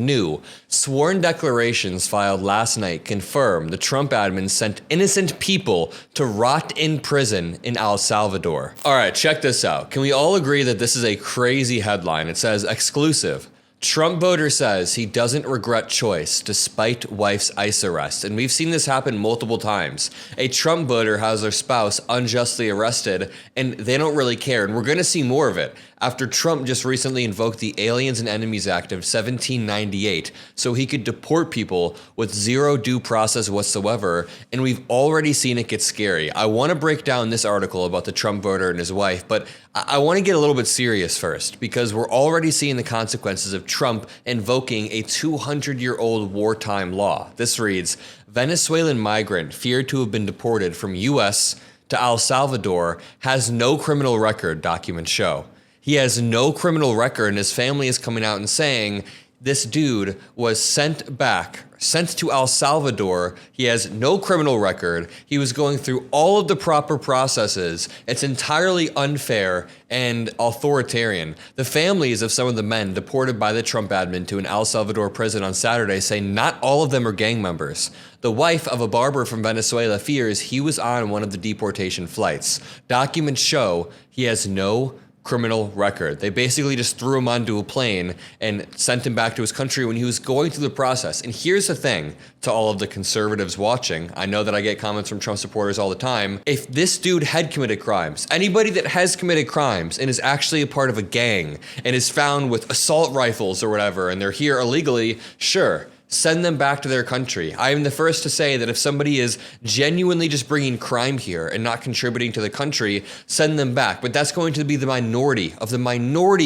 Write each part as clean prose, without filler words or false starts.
new. Sworn declarations filed last night confirm the Trump admin sent innocent people to rot in prison in El Salvador. All right, check this out. Can we all agree that this is a crazy headline? It says, exclusive. Trump voter says he doesn't regret choice despite wife's ICE arrest. And we've seen this happen multiple times. A Trump voter has their spouse unjustly arrested and they don't really care. And we're going to see more of it after Trump just recently invoked the Aliens and Enemies Act of 1798 so he could deport people with zero due process whatsoever. And we've already seen it get scary. I want to break down this article about the Trump voter and his wife, but I want to get a little bit serious first because we're already seeing the consequences of Trump invoking a 200-year-old wartime law. This reads, Venezuelan migrant feared to have been deported from U.S. to El Salvador has no criminal record, documents show. He has no criminal record, and his family is coming out and saying this dude was sent to El Salvador. He has no criminal record. He was going through all of the proper processes. It's entirely unfair and authoritarian. The families of some of the men deported by the Trump admin to an El Salvador prison on Saturday say not all of them are gang members. The wife of a barber from Venezuela fears he was on one of the deportation flights. Documents show he has no criminal record. They basically just threw him onto a plane and sent him back to his country when he was going through the process. And here's the thing to all of the conservatives watching. I know that I get comments from Trump supporters all the time. If this dude had committed crimes, anybody that has committed crimes and is actually a part of a gang and is found with assault rifles or whatever, and they're here illegally, sure, send them back to their country. I am the first to say that if somebody is genuinely just bringing crime here and not contributing to the country, send them back. But that's going to be the minority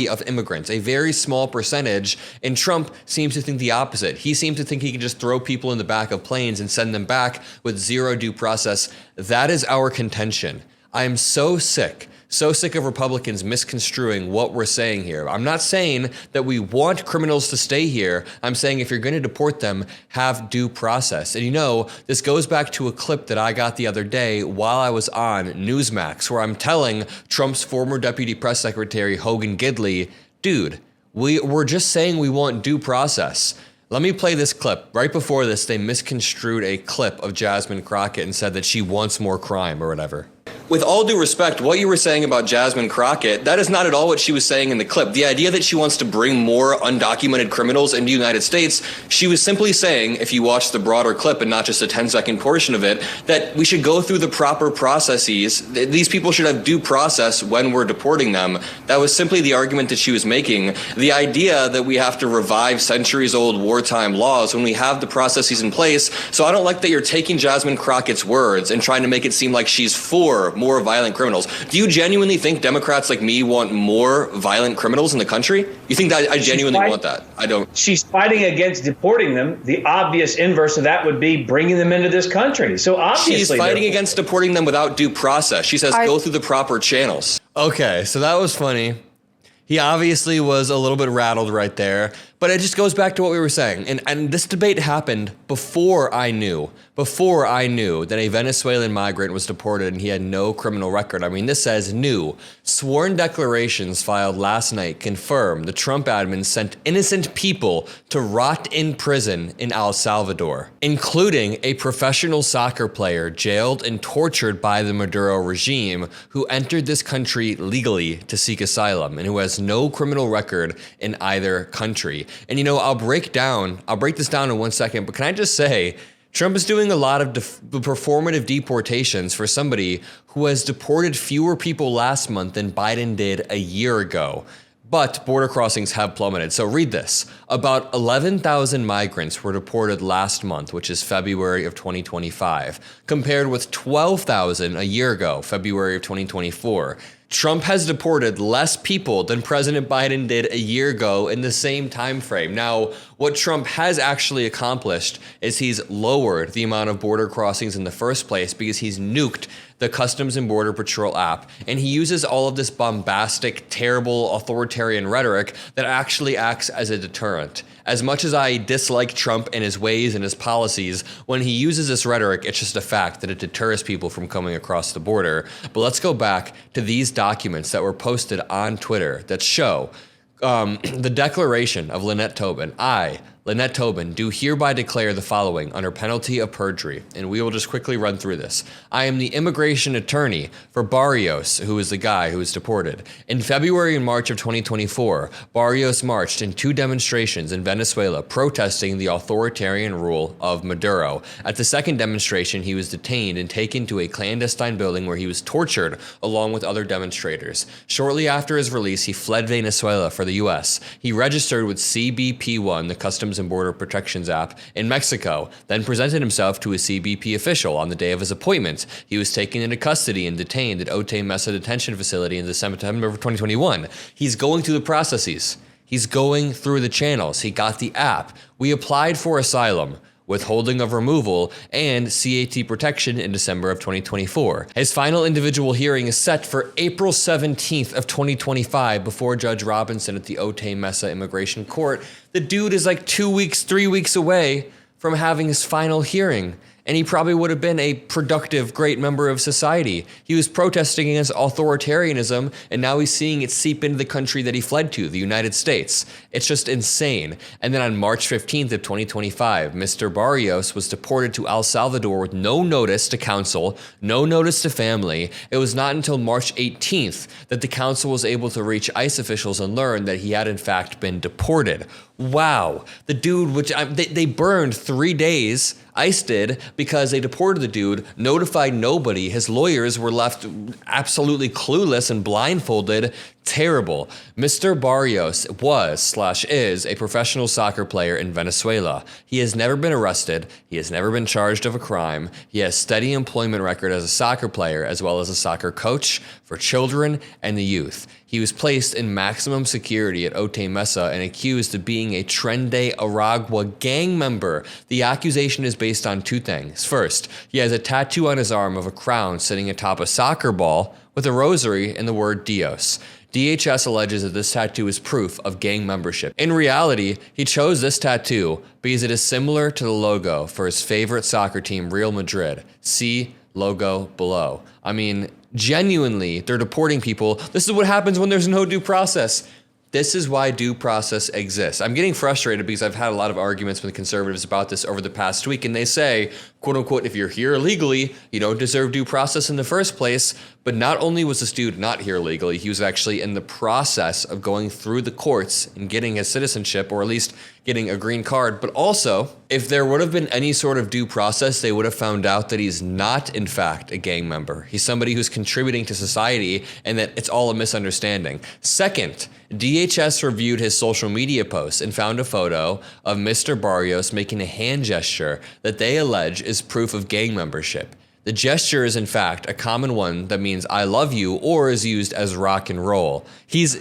of immigrants, a very small percentage. And Trump seems to think the opposite. He seems to think he can just throw people in the back of planes and send them back with zero due process. That is our contention. I am so sick of Republicans misconstruing what we're saying here. I'm not saying that we want criminals to stay here. I'm saying if you're going to deport them, have due process. And you know, this goes back to a clip that I got the other day while I was on Newsmax, where I'm telling Trump's former deputy press secretary, Hogan Gidley, dude, we're just saying we want due process. Let me play this clip. Right before this, they misconstrued a clip of Jasmine Crockett and said that she wants more crime or whatever. With all due respect, what you were saying about Jasmine Crockett, that is not at all what she was saying in the clip. The idea that she wants to bring more undocumented criminals into the United States, she was simply saying, if you watch the broader clip and not just a 10-second portion of it, that we should go through the proper processes. These people should have due process when we're deporting them. That was simply the argument that she was making. The idea that we have to revive centuries-old wartime laws when we have the processes in place. So I don't like that you're taking Jasmine Crockett's words and trying to make it seem like she's for more violent criminals. Do you genuinely think Democrats like me want more violent criminals in the country? You think that I genuinely want that? I don't. She's fighting against deporting them. The obvious inverse of that would be bringing them into this country. So obviously she's fighting against deporting them without due process. She says go through the proper channels. Okay, so that was funny. He obviously was a little bit rattled right there, but it just goes back to what we were saying. And this debate happened before I knew that a Venezuelan migrant was deported and he had no criminal record. I mean, this says new. Sworn declarations filed last night confirm the Trump admin sent innocent people to rot in prison in El Salvador, including a professional soccer player jailed and tortured by the Maduro regime who entered this country legally to seek asylum and who has no criminal record in either country. And you know, I'll break this down in 1 second, but can I just say, Trump is doing a lot of performative deportations for somebody who has deported fewer people last month than Biden did a year ago. But border crossings have plummeted. So read this. About 11,000 migrants were deported last month, which is February of 2025, compared with 12,000 a year ago, February of 2024. Trump has deported less people than President Biden did a year ago in the same time frame. Now, what Trump has actually accomplished is he's lowered the amount of border crossings in the first place because he's nuked the Customs and Border Patrol app, and he uses all of this bombastic, terrible, authoritarian rhetoric that actually acts as a deterrent. As much as I dislike Trump and his ways and his policies, when he uses this rhetoric, it's just a fact that it deters people from coming across the border. But let's go back to these documents that were posted on Twitter that show the declaration of Lynette Tobin. I, Lynette Tobin, do hereby declare the following under penalty of perjury, and we will just quickly run through this. I am the immigration attorney for Barrios, who is the guy who was deported. In February and March of 2024, Barrios marched in 2 demonstrations in Venezuela protesting the authoritarian rule of Maduro. At the second demonstration, he was detained and taken to a clandestine building where he was tortured along with other demonstrators. Shortly after his release, he fled Venezuela for the U.S. He registered with CBP-1, the Customs and Border Protections app, in Mexico, then presented himself to a CBP official on the day of his appointment. He was taken into custody and detained at Otay Mesa detention facility in September of 2021. He's going through the processes. He's going through the channels. He got the app. We applied for asylum, withholding of removal, and CAT protection in December of 2024. His final individual hearing is set for April 17th of 2025 before Judge Robinson at the Otay Mesa Immigration Court. The dude is like 2 weeks, 3 weeks away from having his final hearing. And he probably would have been a productive, great member of society. He was protesting against authoritarianism, and now he's seeing it seep into the country that he fled to, the United States. It's just insane. And then on March 15th of 2025, Mr. Barrios was deported to El Salvador with no notice to counsel, no notice to family. It was not until March 18th that the council was able to reach ICE officials and learn that he had in fact been deported. Wow. The dude, they burned 3 days, ICE did, because they deported the dude, notified nobody. His lawyers were left absolutely clueless and blindfolded. Terrible. Mr. Barrios was/is a professional soccer player in Venezuela. He has never been arrested. He has never been charged of a crime. He has steady employment record as a soccer player as well as a soccer coach for children and the youth. He was placed in maximum security at Otay Mesa and accused of being a Tren de Aragua gang member. The accusation is based on 2 things. First, he has a tattoo on his arm of a crown sitting atop a soccer ball with a rosary and the word Dios. DHS alleges that this tattoo is proof of gang membership. In reality, he chose this tattoo because it is similar to the logo for his favorite soccer team, Real Madrid. See logo below. I mean, genuinely, they're deporting people. This is what happens when there's no due process. This is why due process exists. I'm getting frustrated because I've had a lot of arguments with conservatives about this over the past week, and they say, quote unquote, if you're here illegally, you don't deserve due process in the first place. But not only was this dude not here legally, he was actually in the process of going through the courts and getting his citizenship, or at least getting a green card. But also, if there would have been any sort of due process, they would have found out that he's not, in fact, a gang member. He's somebody who's contributing to society and that it's all a misunderstanding. Second, DHS reviewed his social media posts and found a photo of Mr. Barrios making a hand gesture that they allege is proof of gang membership. The gesture is in fact a common one that means I love you, or is used as rock and roll. This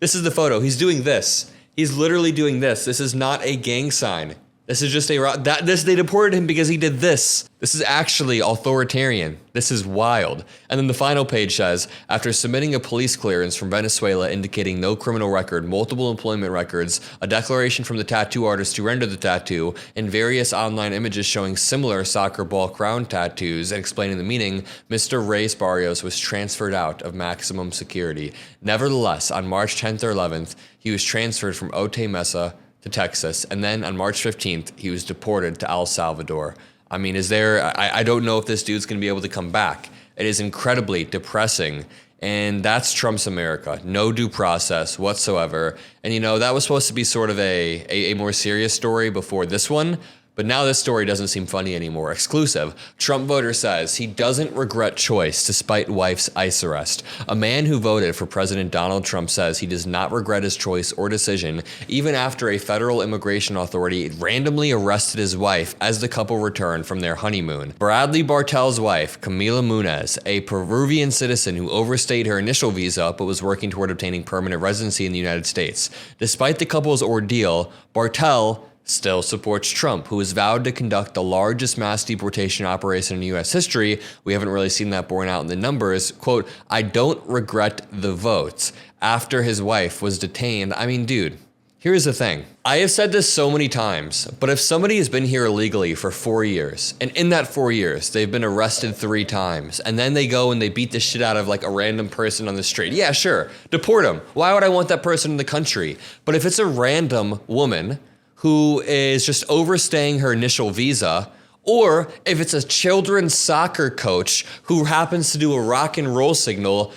is the photo. He's doing this. He's literally doing this. This is not a gang sign. This is just they deported him because he did this. This is actually authoritarian. This is wild. And then the final page says, after submitting a police clearance from Venezuela indicating no criminal record, multiple employment records, a declaration from the tattoo artist to render the tattoo, and various online images showing similar soccer ball crown tattoos and explaining the meaning, Mr. Reyes Barrios was transferred out of maximum security. Nevertheless, on March 10th or 11th, he was transferred from Otay Mesa to Texas, and then on March 15th, he was deported to El Salvador. I mean, I don't know if this dude's going to be able to come back. It is incredibly depressing, and that's Trump's America. No due process whatsoever. And you know, that was supposed to be sort of a more serious story before this one, but now this story doesn't seem funny anymore. Exclusive. Trump voter says he doesn't regret choice despite wife's ICE arrest. A man who voted for President Donald Trump says he does not regret his choice or decision, even after a federal immigration authority randomly arrested his wife as the couple returned from their honeymoon. Bradley Bartel's wife, Camila Munez, a Peruvian citizen who overstayed her initial visa but was working toward obtaining permanent residency in the United States. Despite the couple's ordeal, Bartel still supports Trump, who has vowed to conduct the largest mass deportation operation in U.S. history. We haven't really seen that borne out in the numbers. Quote, I don't regret the votes. After his wife was detained. I mean, dude, here's the thing. I have said this so many times, but if somebody has been here illegally for 4 years, and in that 4 years, they've been arrested 3 times, and then they go and they beat the shit out of like a random person on the street, yeah, sure, deport them. Why would I want that person in the country? But if it's a random woman who is just overstaying her initial visa, or if it's a children's soccer coach who happens to do a rock and roll signal.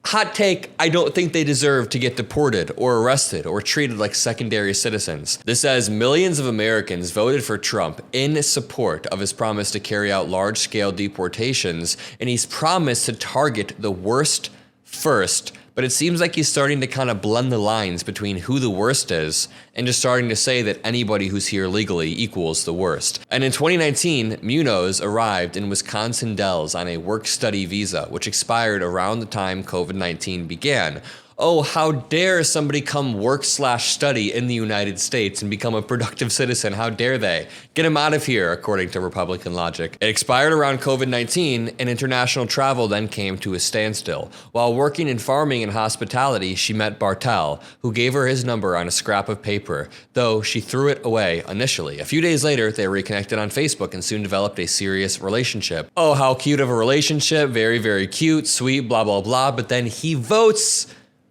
Hot take, I don't think they deserve to get deported or arrested or treated like secondary citizens. This says millions of Americans voted for Trump in support of his promise to carry out large-scale deportations, and he's promised to target the worst first. But it seems like he's starting to kind of blend the lines between who the worst is and just starting to say that anybody who's here legally equals the worst. And in 2019, Munoz arrived in Wisconsin Dells on a work-study visa, which expired around the time COVID-19 began. Oh, how dare somebody come work/study in the United States and become a productive citizen? How dare they? Get him out of here, according to Republican logic. It expired around COVID-19, and international travel then came to a standstill. While working in farming and hospitality, she met Bartel, who gave her his number on a scrap of paper, though she threw it away initially. A few days later, they reconnected on Facebook and soon developed a serious relationship. Oh, how cute of a relationship. Very, very cute, sweet, blah, blah, blah. But then he votes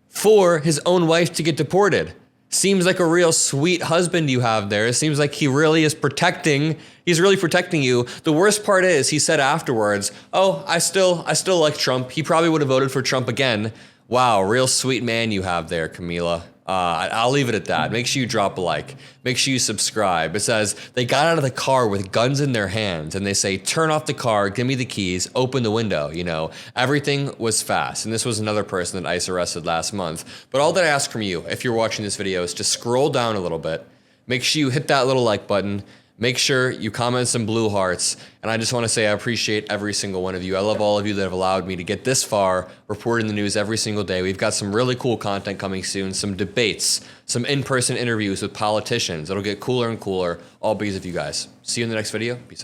for his own wife to get deported. Seems like a real sweet husband you have there. It seems like he really is he's really protecting you. The worst part is he said afterwards, oh, I still like Trump. He probably would have voted for Trump again. Wow, real sweet man you have there, Camila. I'll leave it at that. Make sure you drop a like. Make sure you subscribe. It says they got out of the car with guns in their hands and they say, turn off the car, give me the keys, open the window. You know, everything was fast. And this was another person that ICE arrested last month. But all that I ask from you, if you're watching this video, is to scroll down a little bit. Make sure you hit that little like button. Make sure you comment some blue hearts. And I just want to say I appreciate every single one of you. I love all of you that have allowed me to get this far, reporting the news every single day. We've got some really cool content coming soon, some debates, some in-person interviews with politicians. It'll get cooler and cooler, all because of you guys. See you in the next video. Peace out.